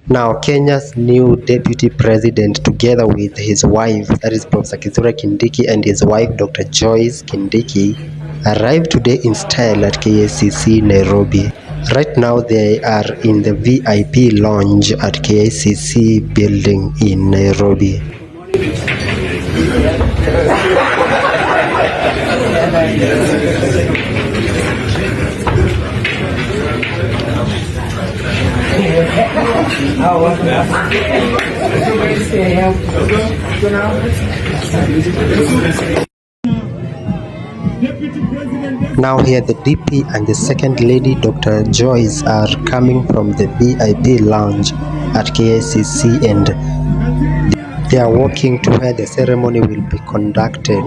Now, Kenya's new deputy president, together with his wife, that is Prof. Kithure Kindiki, and his wife, Dr. Joyce Kindiki, arrived today in style at KICC Nairobi. Right now, they are in the VIP lounge at KICC building in Nairobi. Now here the DP and the second lady, Dr. Joyce, are coming from the VIP lounge at KICC, and they are walking to where the ceremony will be conducted.